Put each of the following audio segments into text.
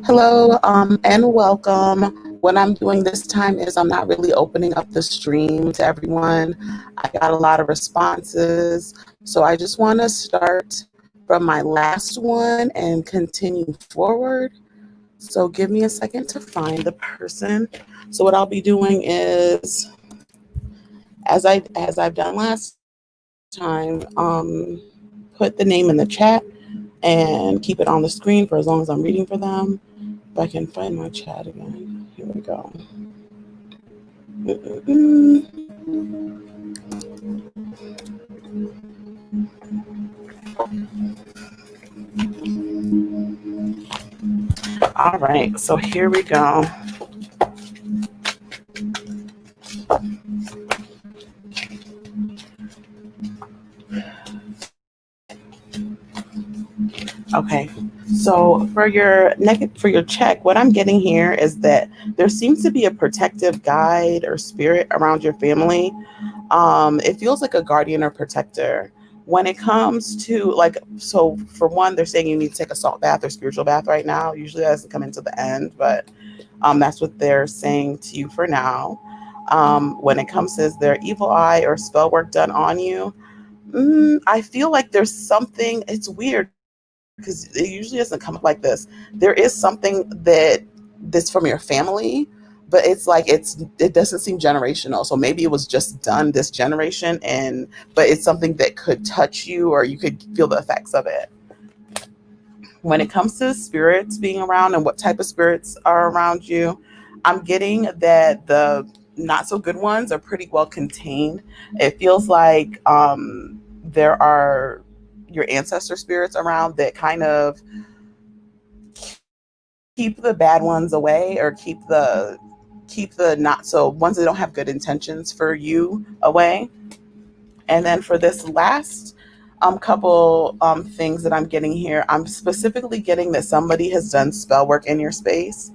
Hello, and welcome. What I'm doing this time is I'm not really opening up the stream to everyone. I got a lot of responses, so I just want to start from my last one and continue forward. So give me a second to find the person. So what I'll be doing is, as I've done last time, put the name in the chat and keep it on the screen for as long as I'm reading for them. If I can find my chat again. Here we go. All right, so here we go. Okay, so for your check, what I'm getting here is that there seems to be a protective guide or spirit around your family. It feels like a guardian or protector. When it comes to so for one, they're saying you need to take a salt bath or spiritual bath right now. Usually that doesn't come into the end, but that's what they're saying to you for now. When it comes to is there evil eye or spell work done on you, I feel like there's something. It's weird because it usually doesn't come up like this. There is something that's from your family, but it's like it doesn't seem generational. So maybe it was just done this generation, but it's something that could touch you or you could feel the effects of it. When it comes to spirits being around and what type of spirits are around you, I'm getting that the not so good ones are pretty well contained. It feels like there are your ancestor spirits around that kind of keep the bad ones away or keep the not so ones that don't have good intentions for you away. And then for this last couple things that I'm getting here, I'm specifically getting that somebody has done spell work in your space.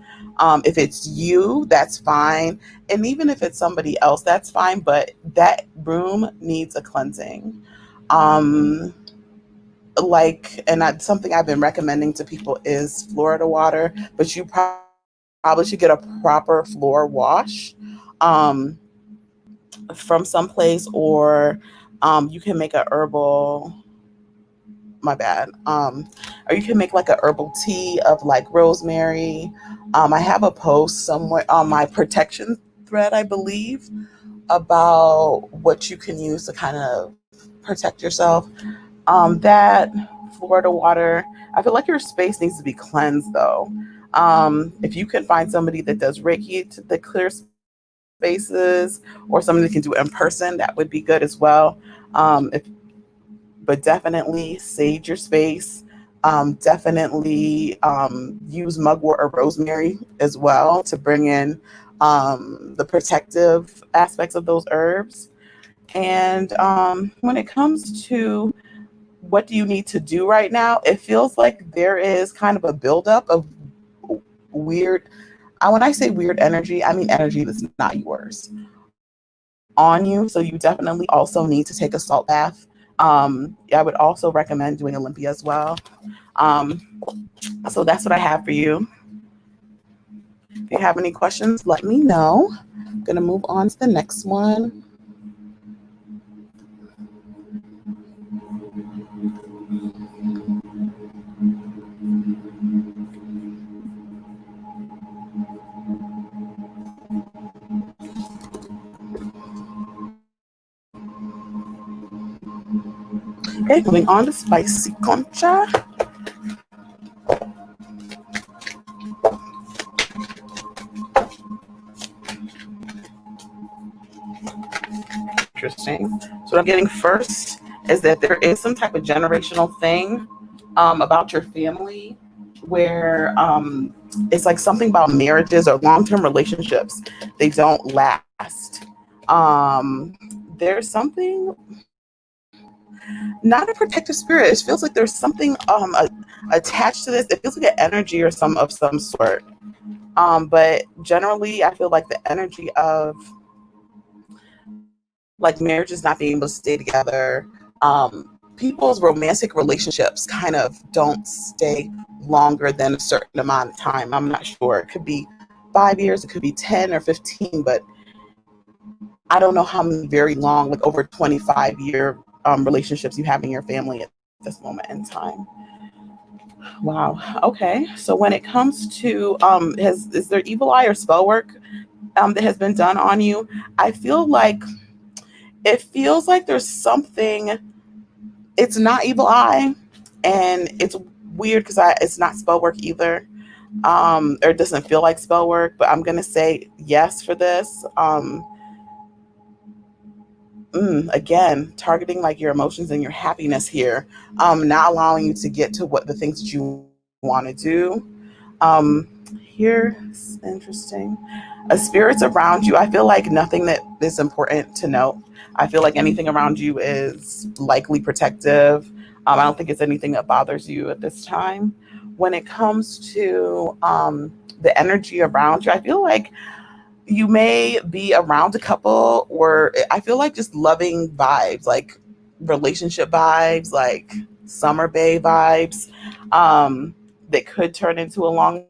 If it's you, that's fine. And even if it's somebody else, that's fine. But that room needs a cleansing. And that's something I've been recommending to people is Florida water, but you probably should get a proper floor wash from someplace, or you can make a herbal, my bad, or you can make like a herbal tea of like rosemary. I have a post somewhere on my protection thread, I believe, about what you can use to kind of protect yourself. That Florida water, I feel like your space needs to be cleansed though. If you can find somebody that does Reiki to clear spaces, or somebody that can do it in person, that would be good as well. But definitely sage your space. Definitely use mugwort or rosemary as well to bring in the protective aspects of those herbs. And when it comes to what do you need to do right now, it feels like there is kind of a buildup of weird, when I say weird energy, I mean energy that's not yours on you. So you definitely also need to take a salt bath. I would also recommend doing Olympia as well. So that's what I have for you. If you have any questions, let me know. I'm going to move on to the next one. Okay, moving on to spicy concha. Interesting. So what I'm getting first is that there is some type of generational thing about your family where it's like something about marriages or long-term relationships. They don't last. There's something, not a protective spirit. It feels like there's something attached to this. It feels like an energy or some sort. But generally, I feel like the energy of like marriages not being able to stay together, people's romantic relationships kind of don't stay longer than a certain amount of time. I'm not sure. It could be 5 years, it could be 10 or 15, but I don't know how many very long, like over 25-year relationships you have in your family at this moment in time. Wow. Okay. So when it comes to is there evil eye or spell work that has been done on you? I feel like it feels like there's something. It's not evil eye, and it's weird because it's not spell work either. Or it doesn't feel like spell work, but I'm gonna say yes for this. Again, targeting like your emotions and your happiness here, not allowing you to get to what the things that you want to do. Here's interesting. A spirits around you. I feel like nothing that is important to note. I feel like anything around you is likely protective. I don't think it's anything that bothers you at this time. When it comes to the energy around you, I feel like you may be around a couple, or I feel like just loving vibes, like relationship vibes, like summer bay vibes, that could turn into a long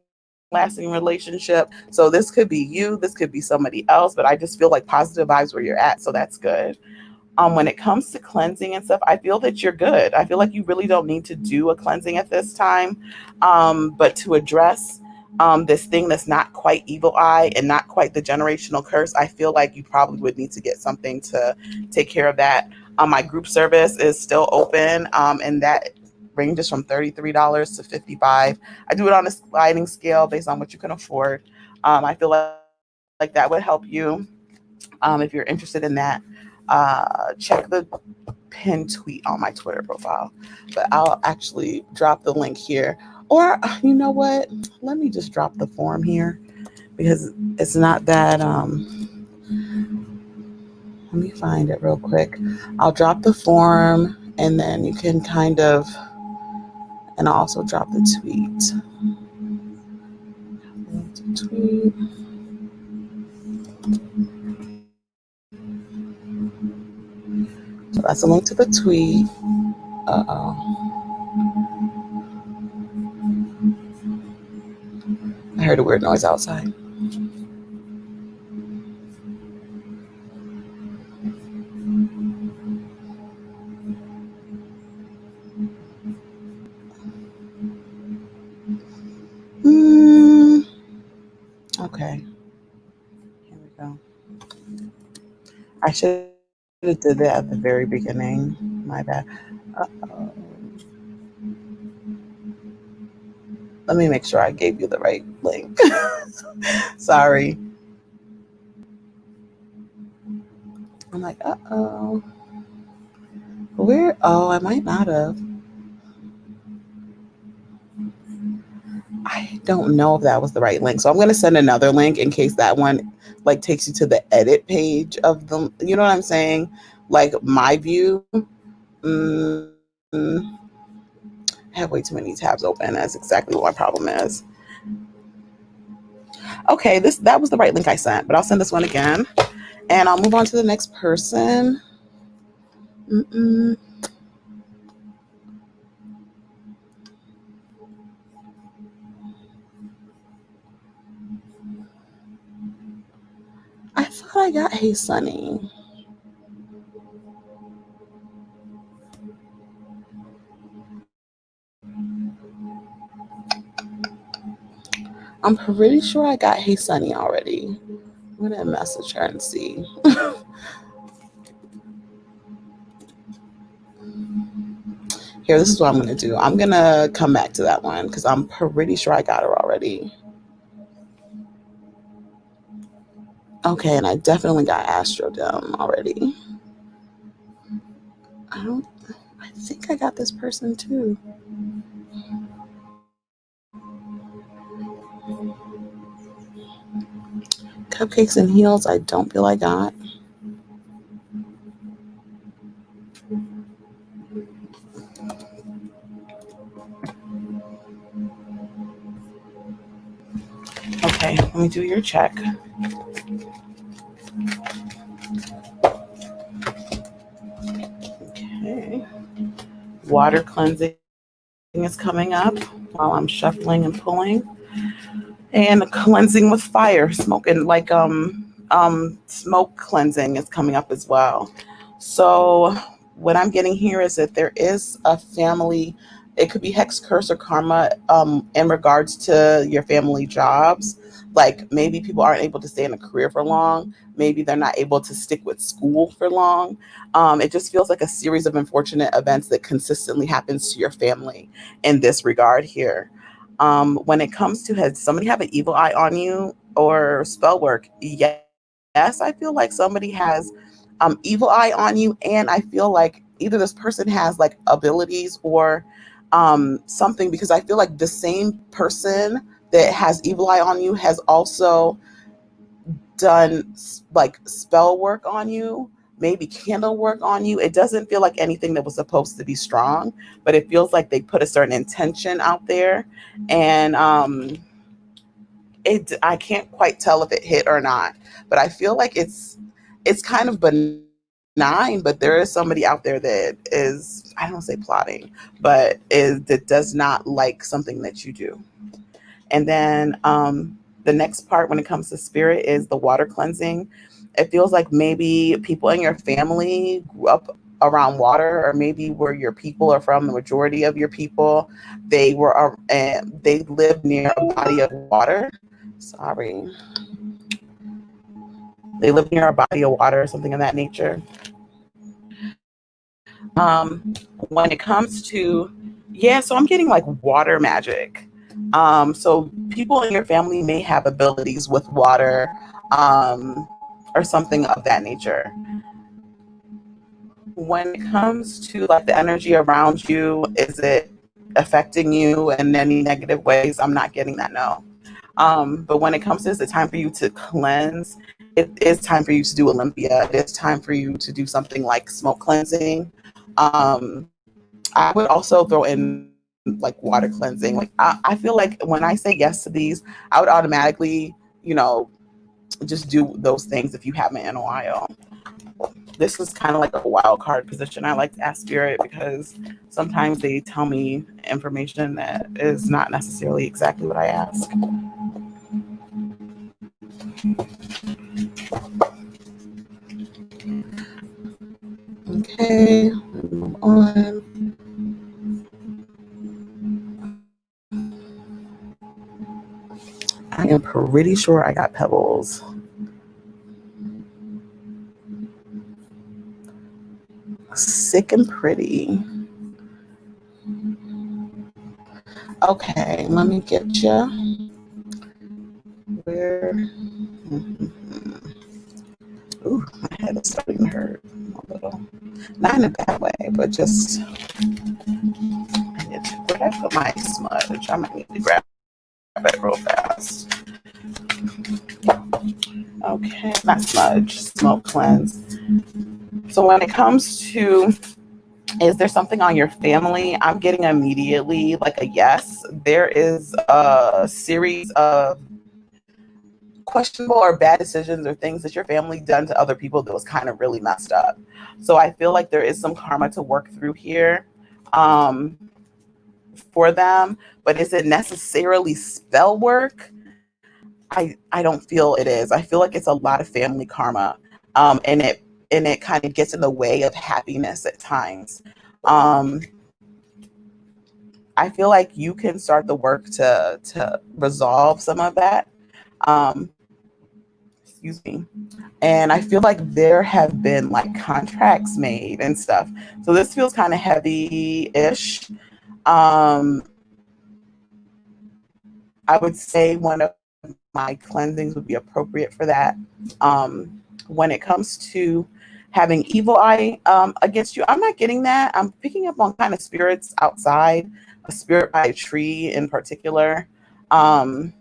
lasting relationship. So this could be you, this could be somebody else, but I just feel like positive vibes where you're at. So that's good. When it comes to cleansing and stuff, I feel that you're good. I feel like you really don't need to do a cleansing at this time. But to address this thing that's not quite evil eye and not quite the generational curse, I feel like you probably would need to get something to take care of that. My group service is still open, and that ranges from $33 to $55. I do it on a sliding scale based on what you can afford. I feel like that would help you if you're interested in that. Check the pinned tweet on my Twitter profile, but I'll actually drop the link here. Or you know what? Let me just drop the form here because it's not that. Let me find it real quick. I'll drop the form and then you can kind of, and I'll also drop the tweet. So that's a link to the tweet. I heard a weird noise outside. Okay. Here we go. I should have did that at the very beginning. My bad. Uh-oh. Let me make sure I gave you the right link. Sorry. I'm like, uh-oh. Where? Oh, I might not have. I don't know if that was the right link. So I'm going to send another link in case that one like takes you to the edit page of the, you know what I'm saying? Like my view. I have way too many tabs open. That's exactly what my problem is. Okay, that was the right link I sent, but I'll send this one again. And I'll move on to the next person. I thought I got Hey Sunny. I'm pretty sure I got Hey Sunny already. I'm going to message her and see. Here, this is what I'm going to do. I'm going to come back to that one because I'm pretty sure I got her already. Okay, and I definitely got Astrodome already. I think I got this person too. Cupcakes and Heels, I don't feel I got. Okay, let me do your check. Okay. Water cleansing is coming up while I'm shuffling and pulling. And cleansing with fire, smoking like smoke cleansing is coming up as well. So what I'm getting here is that there is a family, it could be hex, curse, or karma in regards to your family jobs. Like maybe people aren't able to stay in a career for long. Maybe they're not able to stick with school for long. It just feels like a series of unfortunate events that consistently happens to your family in this regard here. When it comes to, has somebody have an evil eye on you or spell work? Yes, I feel like somebody has evil eye on you, and I feel like either this person has like abilities or something, because I feel like the same person that has evil eye on you has also done like spell work on you, maybe candle work on you. It doesn't feel like anything that was supposed to be strong, but it feels like they put a certain intention out there, and I can't quite tell if it hit or not, but I feel like it's kind of benign, but there is somebody out there that is, I don't say plotting, but is that does not like something that you do. And then the next part when it comes to spirit is the water cleansing. It feels like maybe people in your family grew up around water, or maybe where your people are from, the majority of your people, they live near a body of water. Sorry. They live near a body of water or something of that nature. When it comes to, yeah, so I'm getting like water magic. So people in your family may have abilities with water, or something of that nature. When it comes to like the energy around you, is it affecting you in any negative ways? I'm not getting that, no. But when it comes to, is it time for you to cleanse? It is time for you to do Olympia. It is time for you to do something like smoke cleansing. I would also throw in like water cleansing. Like I feel like when I say yes to these, I would automatically, you know, just do those things if you haven't in a while. This is kind of like a wild card position. I like to ask spirit because sometimes they tell me information that is not necessarily exactly what I ask. Okay, move on. I am pretty sure I got pebbles. Sick and pretty. Okay, let me get you. Where? Ooh, my head is starting to hurt a little. Not in a bad way, but just, where did I put my smudge? I might need to grab it real fast. Okay, not smudge, smoke cleanse. So when it comes to, is there something on your family? I'm getting immediately like a yes. There is a series of questionable or bad decisions or things that your family done to other people that was kind of really messed up. So I feel like there is some karma to work through here for them. But is it necessarily spell work? I don't feel it is. I feel like it's a lot of family karma, and it kind of gets in the way of happiness at times. Um, I feel like you can start the work to resolve some of that. Um, excuse me. And I feel like there have been like contracts made and stuff. So this feels kind of heavy-ish. Um, I would say one of my cleansings would be appropriate for that. When it comes to having evil eye against you, I'm not getting that. I'm picking up on kind of spirits outside, a spirit by a tree in particular. Um,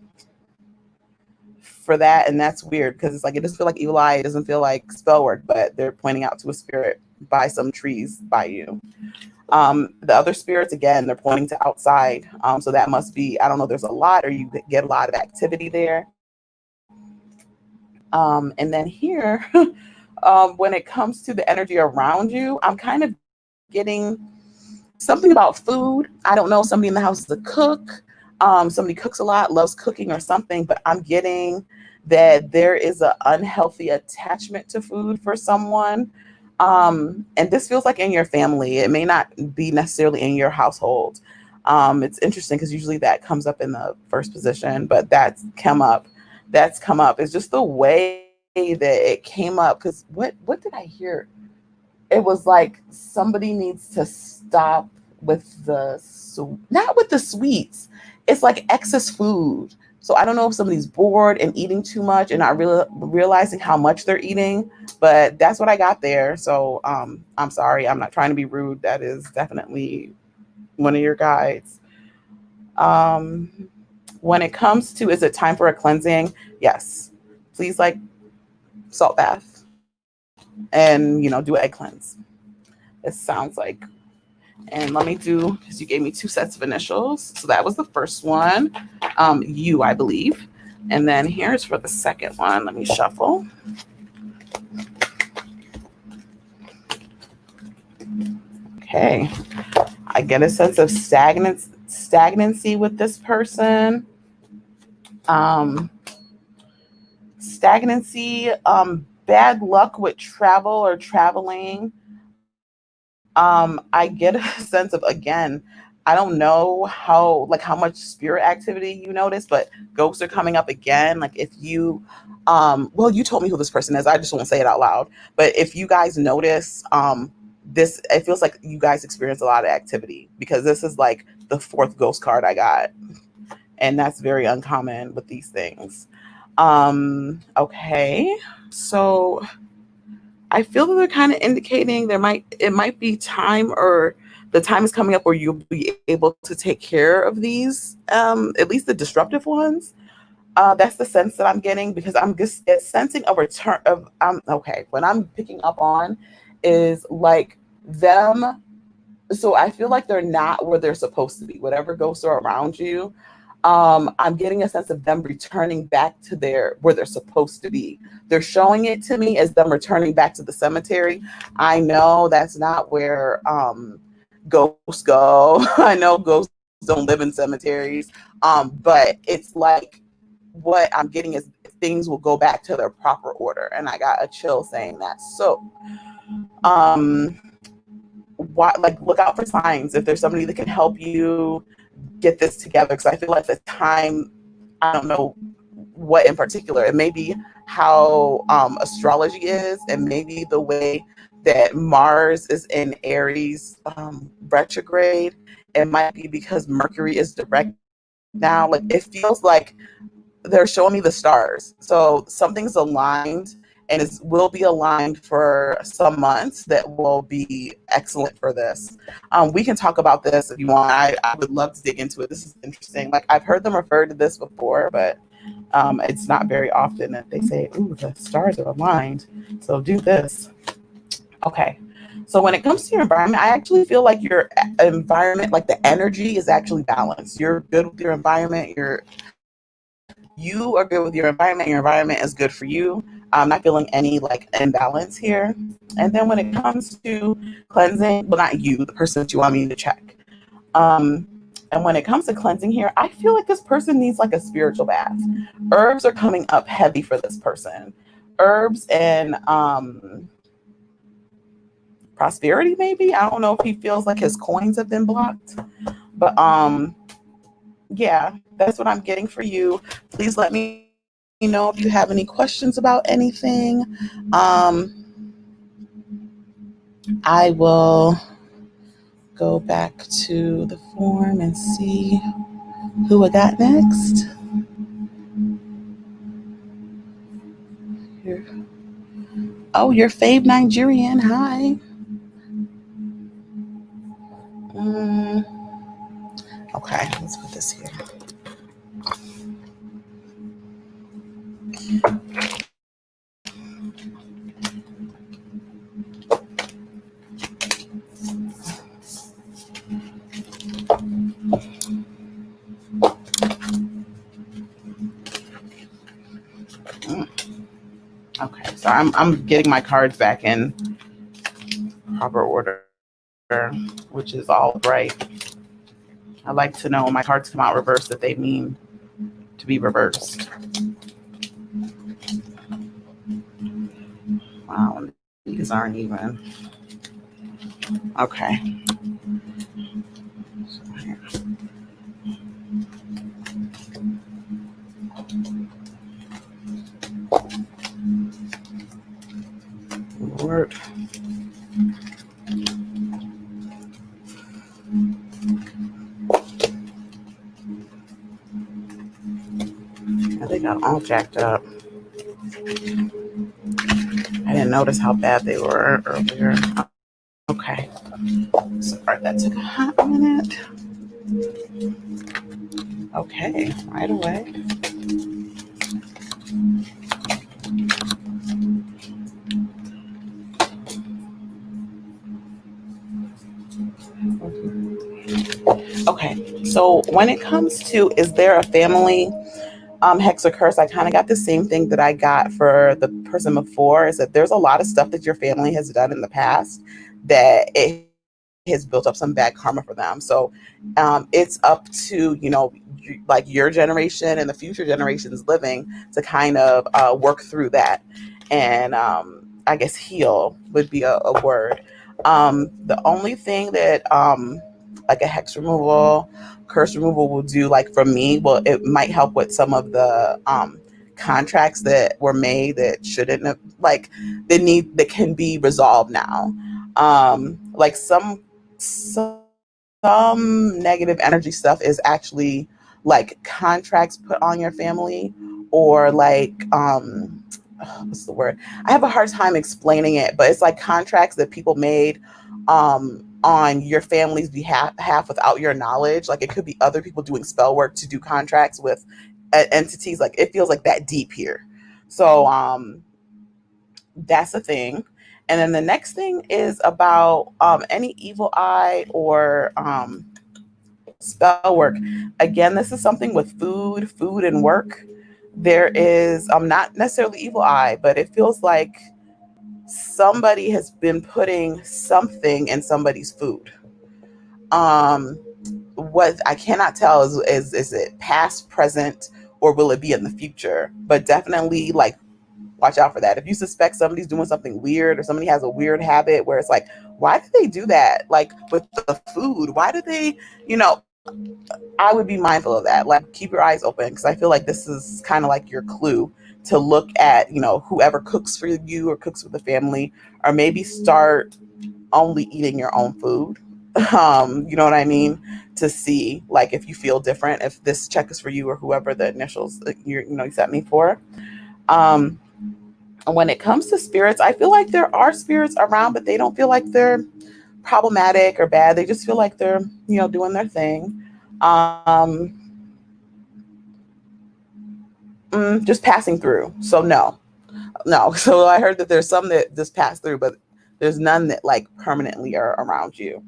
for that, and that's weird because it's like it doesn't feel like evil eye, it doesn't feel like spell work, but they're pointing out to a spirit by some trees by you. The other spirits, again, they're pointing to outside, so that must be, I don't know, there's a lot, or you get a lot of activity there. And then here, when it comes to the energy around you, I'm kind of getting something about food. I don't know. Somebody in the house is a cook. Somebody cooks a lot, loves cooking or something, but I'm getting that there is an unhealthy attachment to food for someone. And this feels like in your family. It may not be necessarily in your household. It's interesting because usually that comes up in the first position, but that's come up. That's come up. It's just the way that it came up. Because what did I hear? It was like somebody needs to stop with not with the sweets. It's like excess food. So I don't know if somebody's bored and eating too much and not realizing how much they're eating, but that's what I got there. So I'm sorry. I'm not trying to be rude. That is definitely one of your guides. When it comes to, is it time for a cleansing? Yes. Please, like, salt bath and, do an egg cleanse. It sounds like. And let me do, because you gave me 2 sets of initials. So that was the first one, U, I believe. And then here's for the second one. Let me shuffle. Okay. I get a sense of stagnancy with this person. Stagnancy, bad luck with travel or traveling. I get a sense of, again, I don't know how much spirit activity you notice, but ghosts are coming up again. Like if you, well, you told me who this person is. I just won't say it out loud. But if you guys notice, this, it feels like you guys experience a lot of activity because this is like the 4th ghost card I got. And that's very uncommon with these things. Okay. So I feel that they're kind of indicating it might be time, or the time is coming up where you'll be able to take care of these, at least the disruptive ones. That's the sense that I'm getting, because I'm just sensing a return of, okay, what I'm picking up on is like them. So I feel like they're not where they're supposed to be, whatever ghosts are around you. I'm getting a sense of them returning back to where they're supposed to be. They're showing it to me as them returning back to the cemetery. I know that's not where ghosts go. I know ghosts don't live in cemeteries. But it's like what I'm getting is things will go back to their proper order. And I got a chill saying that. So look out for signs. If there's somebody that can help you get this together, because I feel like the time, I don't know what in particular, it may be how astrology is, and maybe the way that Mars is in Aries retrograde. It might be because Mercury is direct now. Like it feels like they're showing me the stars, so something's aligned, and it will be aligned for some months that will be excellent for this. We can talk about this if you want. I would love to dig into it. This is interesting. Like I've heard them refer to this before, but it's not very often that they say, ooh, the stars are aligned, so do this. Okay. So when it comes to your environment, I actually feel like your environment, like the energy is actually balanced. You're good with your environment. You are good with your environment. Your environment is good for you. I'm not feeling any like imbalance here. And then when it comes to cleansing, well, not you, the person that you want me to check. And when it comes to cleansing here, I feel like this person needs like a spiritual bath. Herbs are coming up heavy for this person. Herbs and prosperity, maybe. I don't know if he feels like his coins have been blocked, but yeah, that's what I'm getting for you. Please let me know if you have any questions about anything. I will go back to the form and see who I got next. Oh, your fave Nigerian. Hi. Okay, let's put this here. Okay, so I'm getting my cards back in proper order. which is all bright. I like to know when my cards come out reversed that they mean to be reversed. Wow, these aren't even. Okay. Lord. Yeah, they got all jacked up. I didn't notice how bad they were earlier. Okay. Sorry, that took a hot minute. Okay, right away. Okay, so when it comes to, is there a family hex or curse, I kind of got the same thing that I got for the person before, is that there's a lot of stuff that your family has done in the past that it has built up some bad karma for them. So it's up to, like your generation and the future generations living to kind of work through that. And I guess heal would be a word. The only thing that like a hex removal, curse removal will do, like for me, well, it might help with some of the contracts that were made that shouldn't have, like that can be resolved now. Like some negative energy stuff is actually like contracts put on your family, or like what's the word? I have a hard time explaining it, but it's like contracts that people made on your family's behalf without your knowledge. Like it could be other people doing spell work to do contracts with entities. Like it feels like that deep here. So that's a thing. And then the next thing is about any evil eye or spell work. Again, this is something with food and work. There is not necessarily evil eye, but it feels like somebody has been putting something in somebody's food. What I cannot tell is it past, present, or will it be in the future? But definitely, like, watch out for that. If you suspect somebody's doing something weird, or somebody has a weird habit where it's like, why did they do that? Like with the food, why did they, I would be mindful of that. Like keep your eyes open, because I feel like this is kind of like your clue to look at, whoever cooks for you or cooks for the family, or maybe start only eating your own food. You know what I mean? To see like if you feel different, if this check is for you or whoever the initials you set me for. When it comes to spirits, I feel like there are spirits around, but they don't feel like they're problematic or bad. They just feel like they're, doing their thing. Just passing through. So no. So I heard that there's some that just pass through, but there's none that like permanently are around you.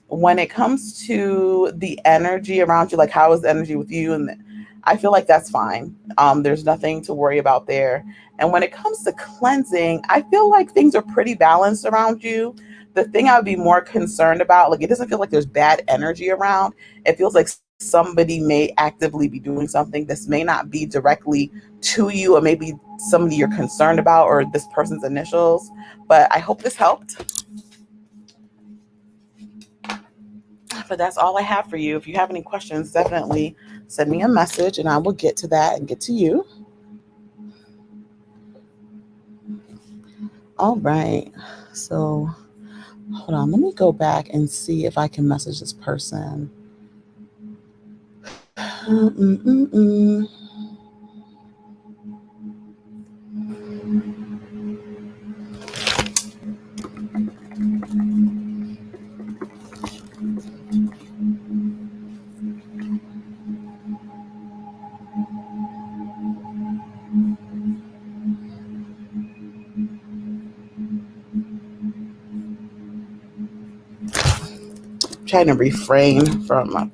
When it comes to the energy around you, like how is the energy with you? And I feel like that's fine. There's nothing to worry about there. And when it comes to cleansing, I feel like things are pretty balanced around you. The thing I would be more concerned about, like it doesn't feel like there's bad energy around. It feels like somebody may actively be doing something. This may not be directly to you, or maybe somebody you're concerned about, or this person's initials. But I hope this helped. But that's all I have for you. If you have any questions, definitely send me a message and I will get to that and get to you. All right. So hold on. Let me go back and see if I can message this person. Trying to refrain from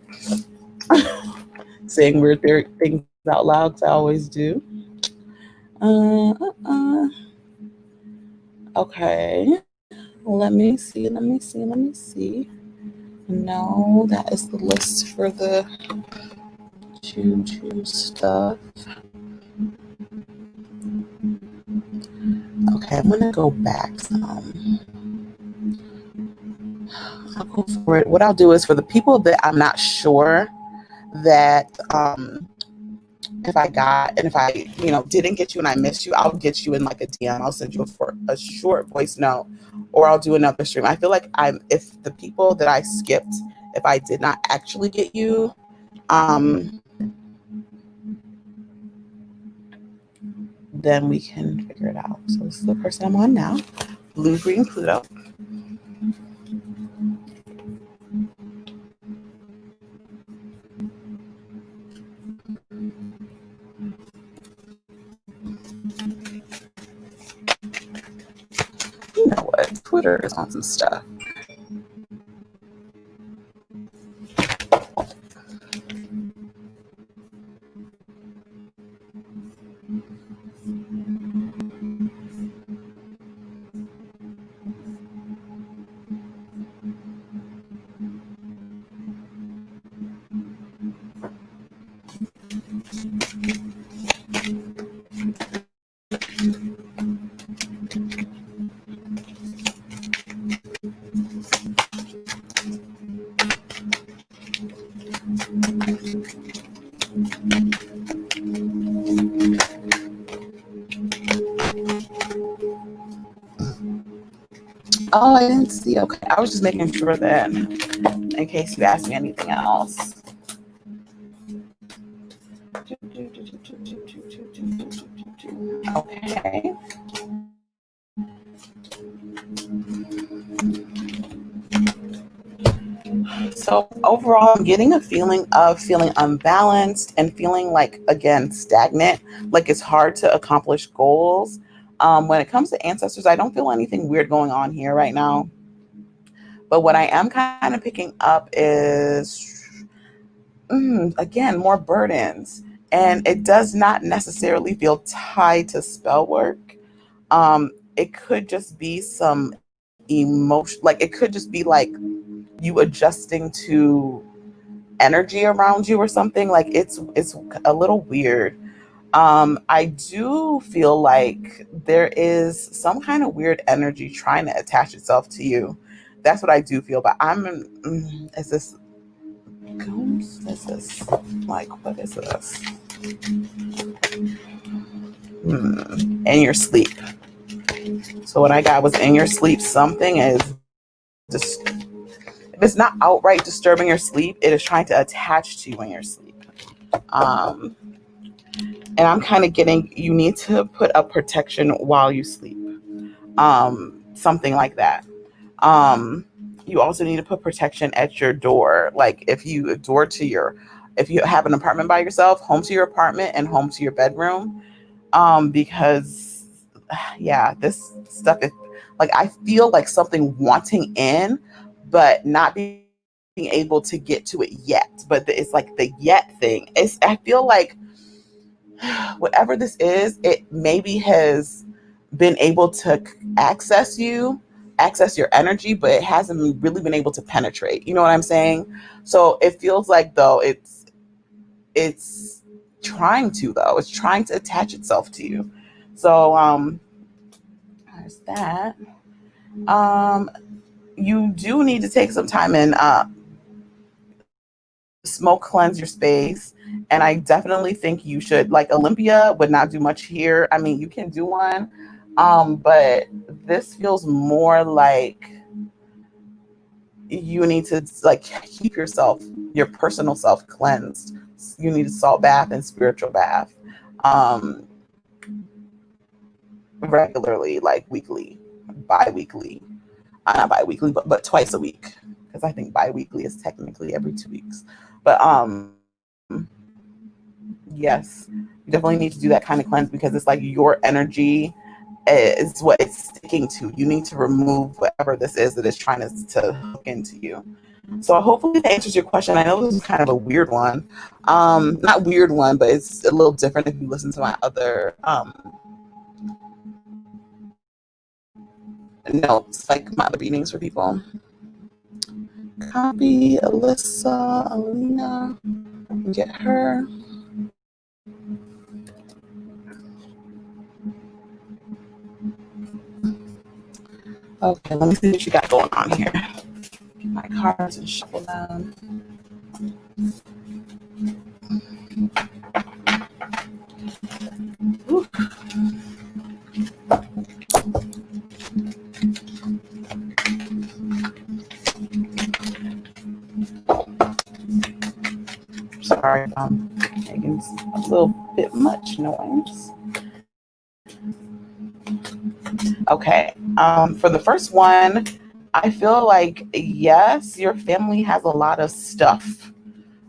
saying weird things out loud, because I always do. Okay. Let me see. No, that is the list for the Juju stuff. Okay, I'm gonna go back some. I'll go for it. What I'll do is for the people that I'm not sure that if I got, and if I, didn't get you and I missed you, I'll get you in like a DM. I'll send you a short voice note, or I'll do another stream. I feel like if the people that I skipped, if I did not actually get you, then we can figure it out. So this is the person I'm on now, blueGreenpluto. You know what? Twitter is on some stuff. Oh, I didn't see. Okay, I was just making sure that in case you asked me anything else. Okay. So overall, I'm getting a feeling of feeling unbalanced and feeling like, again, stagnant, like it's hard to accomplish goals. When it comes to ancestors, I don't feel anything weird going on here right now. But what I am kind of picking up is, again, more burdens. And it does not necessarily feel tied to spell work. It could just be some emotion, like it could just be like you adjusting to energy around you or something. Like it's a little weird. I do feel like there is some kind of weird energy trying to attach itself to you. That's what I do feel. But is this combs? Is this like, what is this? In your sleep. So what I got was in your sleep. Something is just, if it's not outright disturbing your sleep, it is trying to attach to you in your sleep. And I'm kind of getting, you need to put up protection while you sleep. Something like that. You also need to put protection at your door. Like if you if you have an apartment by yourself, home to your apartment and home to your bedroom. Because yeah, this stuff is like, I feel like something wanting in, but not being able to get to it yet. But it's like the yet thing. I feel like whatever this is, it maybe has been able to access your energy, but it hasn't really been able to penetrate. You know what I'm saying? So it feels like though it's trying to, though. It's trying to attach itself to you. So there's that. You do need to take some time and smoke cleanse your space. And I definitely think you should, like, Olympia would not do much here. I mean, you can do one. But this feels more like you need to like keep your personal self cleansed. You need a salt bath and spiritual bath. Regularly, like weekly, bi-weekly. Not bi-weekly, but twice a week. Because I think bi-weekly is technically every 2 weeks. But yes, you definitely need to do that kind of cleanse, because it's like your energy is what it's sticking to. You need to remove whatever this is that is trying to hook into you. So hopefully that answers your question. I know this is kind of a weird one. Not weird one, but it's a little different if you listen to my other notes, like my other readings for people. Copy alyssaalina, get her. Okay, let me see what you got going on here. Get my cards and shuffle them. Ooh. Sorry, I'm making a little bit much noise. Okay, for the first one, I feel like, yes, your family has a lot of stuff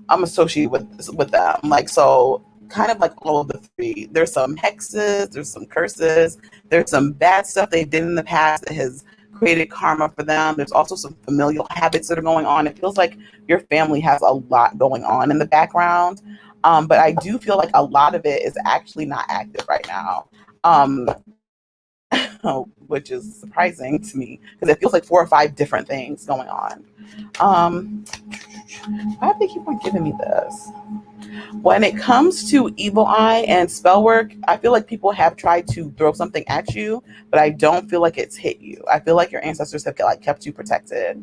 associated with them. Like, so kind of like all of the three. There's some hexes, there's some curses, there's some bad stuff they did in the past that has created karma for them. There's also some familial habits that are going on. It feels like your family has a lot going on in the background. But I do feel like a lot of it is actually not active right now. Which is surprising to me because it feels like 4 or 5 different things going on. Why do they keep on giving me this? When it comes to evil eye and spell work, I feel like people have tried to throw something at you, but I don't feel like it's hit you. I feel like your ancestors have kept you protected.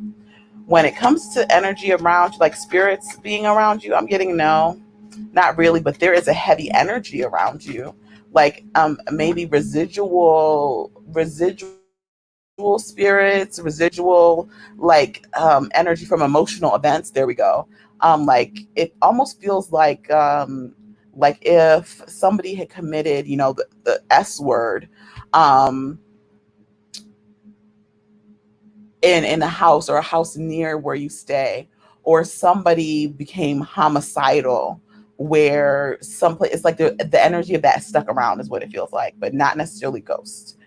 When it comes to energy around you, like spirits being around you, I'm getting no, not really, but there is a heavy energy around you. Like maybe residual spirits, residual like energy from emotional events. There we go. Like it almost feels like if somebody had committed, the S word in a house or a house near where you stay, or somebody became homicidal where someplace, it's like the energy of that stuck around is what it feels like, but not necessarily ghosts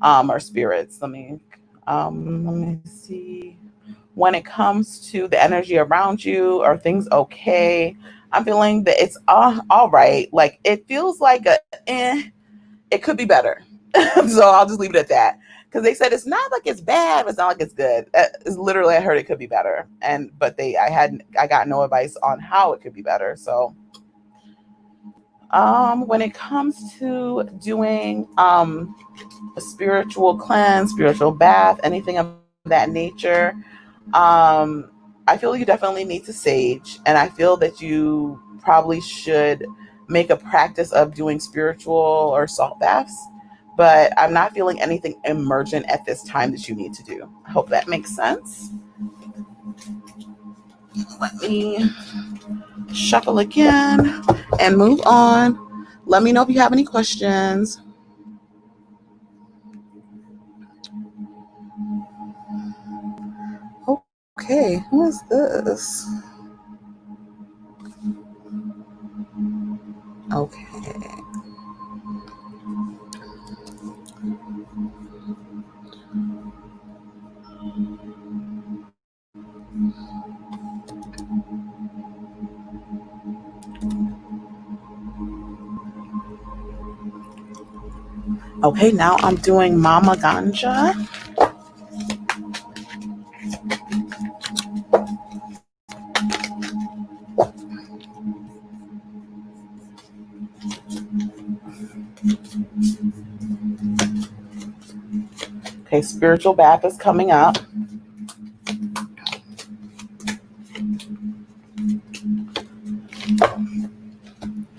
or spirits. Let me see. When it comes to the energy around you, are things okay? I'm feeling that it's all right. Like it feels like it could be better. So I'll just leave it at that. Because they said it's not like it's bad, but it's not like it's good. It's literally, I heard it could be better, but I got no advice on how it could be better. So, when it comes to doing a spiritual cleanse, spiritual bath, anything of that nature, I feel you definitely need to sage, and I feel that you probably should make a practice of doing spiritual or salt baths, but I'm not feeling anything emergent at this time that you need to do. I hope that makes sense. Let me shuffle again and move on. Let me know if you have any questions. Okay, who is this? Okay. Okay, now I'm doing mamaganja. Okay, spiritual bath is coming up.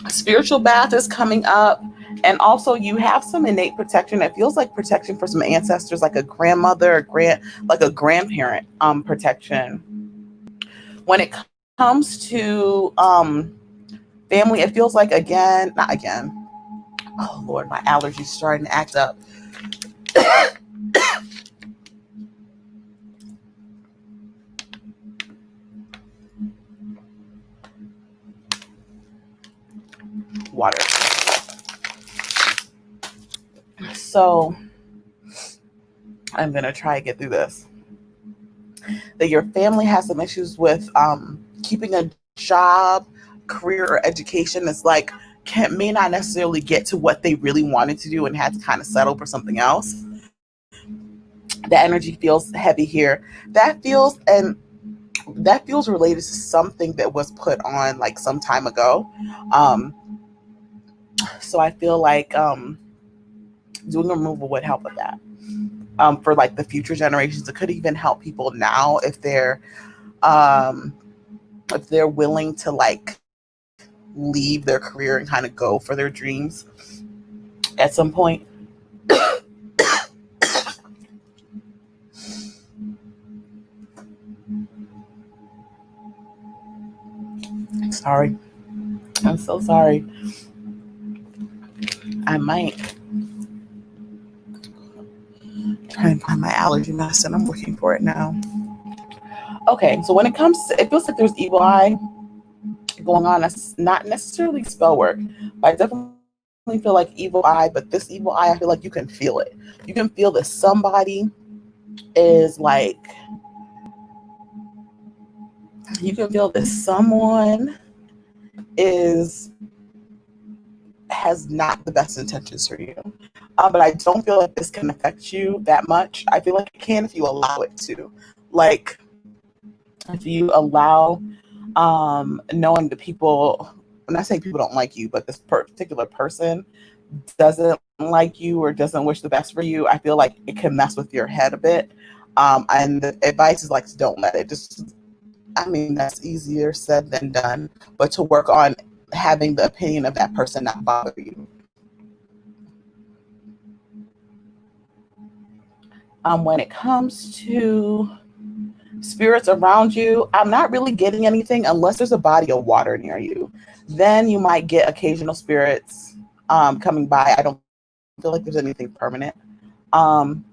Spiritual bath is coming up. And also you have some innate protection. It feels like protection for some ancestors, like a grandmother, like a grandparent protection. When it comes to family, it feels like not again. Oh Lord, my allergies starting to act up. Water. So I'm gonna try to get through this. That your family has some issues with keeping a job, career, or education that's like may not necessarily get to what they really wanted to do and had to kind of settle for something else. The energy feels heavy here. That feels related to something that was put on like some time ago. Um, so I feel like doing a removal would help with that. For like the future generations, it could even help people now um, if they're willing to like leave their career and kind of go for their dreams at some point. Sorry, I'm so sorry. I might try and find my allergy medicine. I'm looking for it now. Okay, so when it comes to, it feels like there's evil eye going on. That's not necessarily spell work, but I definitely feel like evil eye. But this evil eye, I feel like you can feel it. You can feel that somebody is like, you can feel that someone is has not the best intentions for you. But I don't feel like this can affect you that much. I feel like it can if you allow it to. Like if you allow knowing that people, I'm not saying people don't like you, but this particular person doesn't like you or doesn't wish the best for you, I feel like it can mess with your head a bit. And the advice is like, don't let it. Just, I mean, that's easier said than done, but to work on having the opinion of that person not bother you. When it comes to spirits around you, I'm not really getting anything unless there's a body of water near you. Then you might get occasional spirits coming by. I don't feel like there's anything permanent. Um,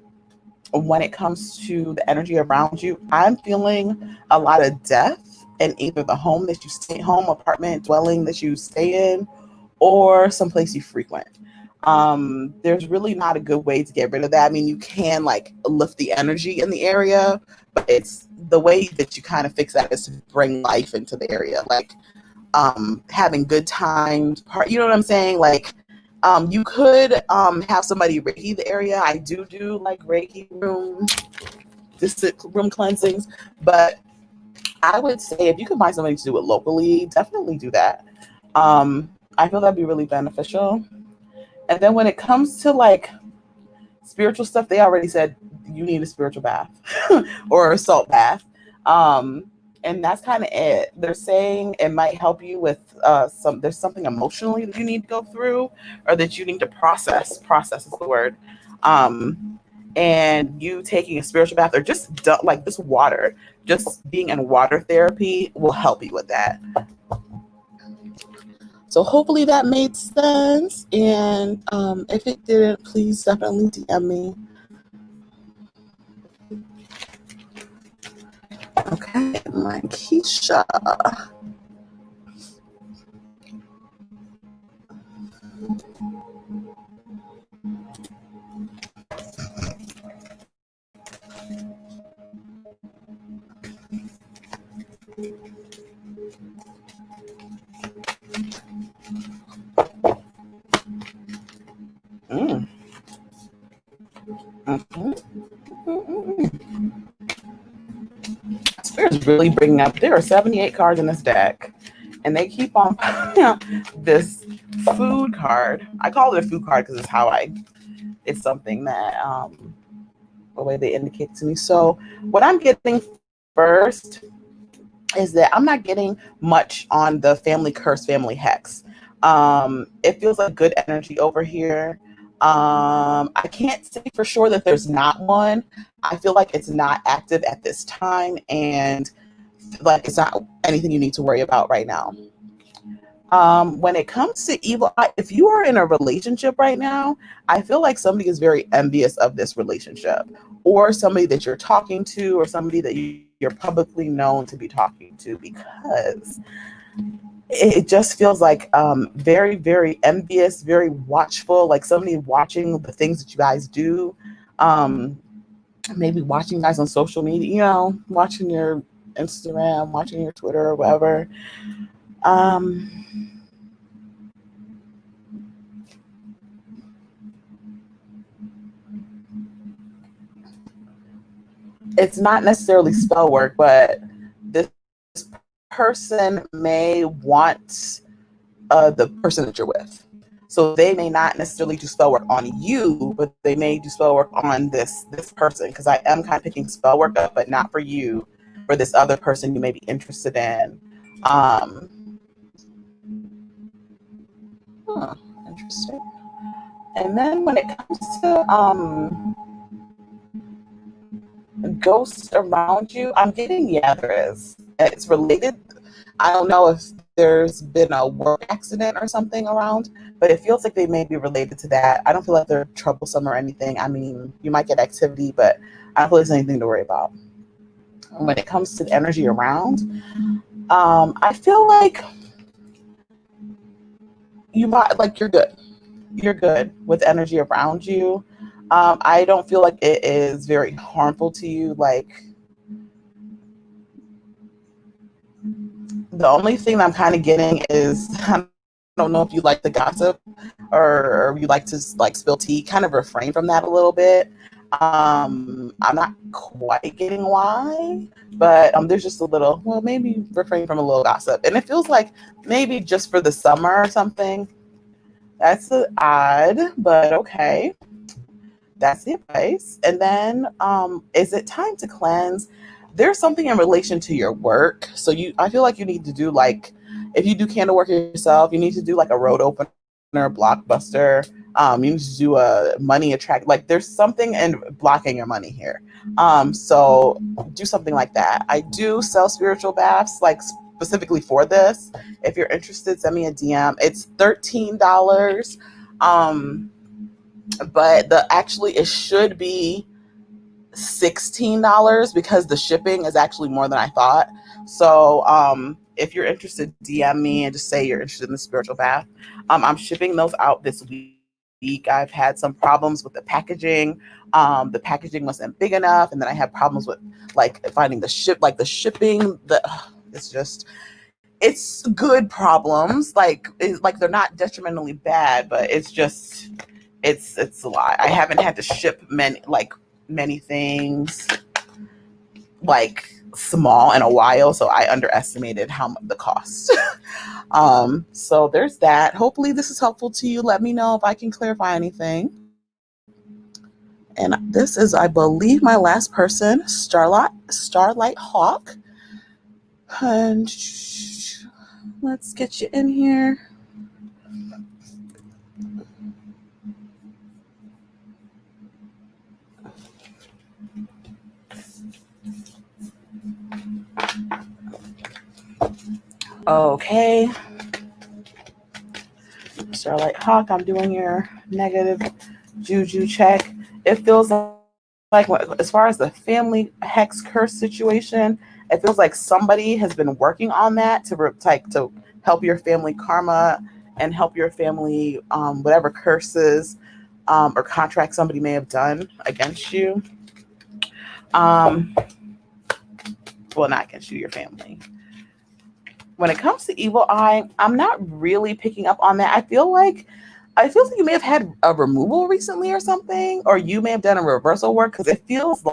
when it comes to the energy around you, I'm feeling a lot of death in either the home that you stay, home, apartment, dwelling that you stay in, or someplace you frequent. There's really not a good way to get rid of that. I mean, you can like lift the energy in the area, but it's the way that you kind of fix that is to bring life into the area, like having good times, you know what I'm saying? Like you could have somebody Reiki the area. I do like Reiki room cleansings, but I would say if you can find somebody to do it locally, definitely do that. I feel that'd be really beneficial. And then when it comes to like spiritual stuff, they already said you need a spiritual bath or a salt bath. And that's kind of it. They're saying it might help you with there's something emotionally that you need to go through or that you need to process. Process is the word. And you taking a spiritual bath or just like this water, just being in water therapy will help you with that. So hopefully that made sense. And if it didn't, please definitely DM me. Okay, my Keisha. Mm. Mhm. Spirit's really bringing up. There are 78 cards in this deck, and they keep on this food card. I call it a food card because it's how I. It's something that the way they indicate to me. So what I'm getting first is that I'm not getting much on the family curse, family hex. It feels like good energy over here. I can't say for sure that there's not one. I feel like it's not active at this time, and like it's not anything you need to worry about right now. When it comes to evil, if you are in a relationship right now, I feel like somebody is very envious of this relationship, or somebody that you're talking to, or somebody that you're publicly known to be talking to, because it just feels like very, very envious, very watchful, like somebody watching the things that you guys do. Um, Maybe watching you guys on social media, watching your Instagram, watching your Twitter or whatever. Um, it's not necessarily spell work, but this person may want the person that you're with. So they may not necessarily do spell work on you, but they may do spell work on this person. Because I am kind of picking spell work up, but not for you, for this other person you may be interested in. Interesting. And then when it comes to ghosts around you, I'm getting, yeah, there is. It's related. I don't know if there's been a work accident or something around, but it feels like they may be related to that. I don't feel like they're troublesome or anything. I mean, you might get activity, but I don't feel there's anything to worry about. When it comes to the energy around, I feel like you might, like, you're good. You're good with energy around you. I don't feel like it is very harmful to you. Like, the only thing that I'm kind of getting is, I don't know if you like the gossip or you like to like spill tea. Kind of refrain from that a little bit. I'm not quite getting why, but there's just a little, well, maybe refrain from a little gossip. And it feels like maybe just for the summer or something. That's odd, but okay. That's the advice. And then, is it time to cleanse? There's something in relation to your work. So I feel like you need to do, like, if you do candle work yourself, you need to do like a road opener, blockbuster. You need to do a money attract. Like, there's something in blocking your money here. So do something like that. I do sell spiritual baths, like specifically for this. If you're interested, send me a DM. It's $13. But it should be $16 because the shipping is actually more than I thought. So if you're interested, DM me and just say you're interested in the spiritual bath. I'm shipping those out this week. I've had some problems with the packaging. The packaging wasn't big enough, and then I had problems with like finding the shipping. It's good problems. Like they're not detrimentally bad, but it's a lot. I haven't had to ship many things like small in a while, so I underestimated how much the cost. So there's that. Hopefully this is helpful to you. Let me know if I can clarify anything. And this is, I believe, my last person, Starlight Hawk. And let's get you in here. Okay. Starlight Hawk, I'm doing your negative Juju check. It feels like, as far as the family hex curse situation, it feels like somebody has been working on that to help your family karma and help your family whatever curses or contracts somebody may have done against you. Well, not against you, your family. When it comes to evil eye, I'm not really picking up on that. I feel like you may have had a removal recently or something, or you may have done a reversal work, because it feels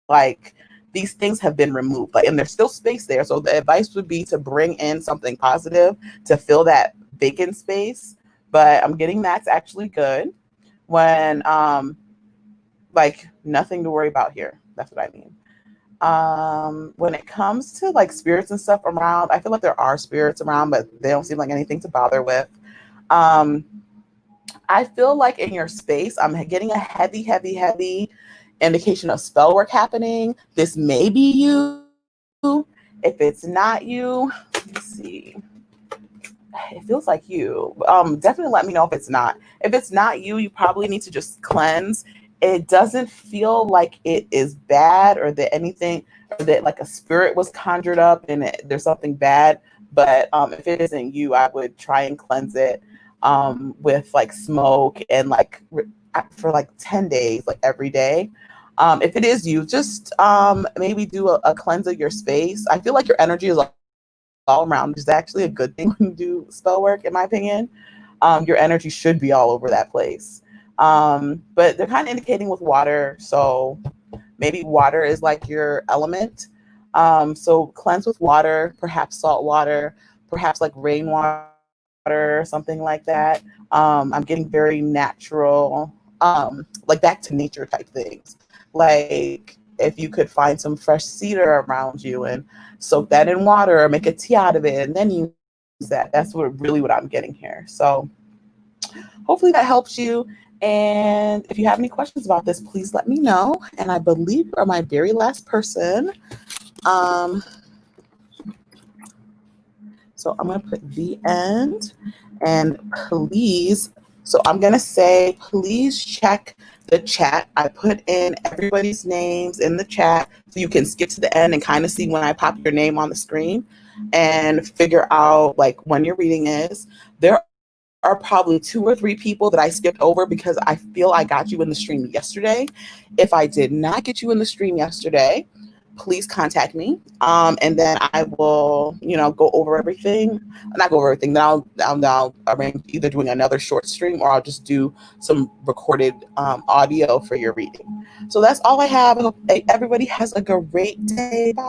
like these things have been removed, and there's still space there. So the advice would be to bring in something positive to fill that vacant space. But I'm getting that's actually good. When nothing to worry about here. That's what I mean. When it comes to like spirits and stuff around, I feel like there are spirits around, but they don't seem like anything to bother with. I feel like in your space, I'm getting a heavy indication of spell work happening. This may be you. If it's not you, let me see. It feels like you. Definitely let me know if it's not. If it's not you, you probably need to just cleanse. It doesn't feel like it is bad or that like a spirit was conjured up and there's something bad. But if it isn't you, I would try and cleanse it with like smoke and like for like 10 days, like every day. If it is you, just maybe do a cleanse of your space. I feel like your energy is all around, which is actually a good thing when you do spell work, in my opinion. Your energy should be all over that place. But they're kind of indicating with water, so maybe water is like your element. So cleanse with water, perhaps salt water, perhaps like rainwater, something like that. I'm getting very natural, like back to nature type things. Like if you could find some fresh cedar around you and soak that in water or make a tea out of it and then use that. That's what I'm getting here. So hopefully that helps you. And if you have any questions about this, please let me know. And I believe you are my very last person. So I'm going to put the end, and please, so I'm going to say, please check the chat. I put in everybody's names in the chat so you can skip to the end and kind of see when I pop your name on the screen and figure out like when your reading is. There are probably 2 or 3 people that I skipped over because I feel I got you in the stream yesterday. If I did not get you in the stream yesterday, please contact me. And then I will, go over everything. Not go over everything. Then I'll arrange either doing another short stream or I'll just do some recorded audio for your reading. So that's all I have. I hope everybody has a great day. Bye.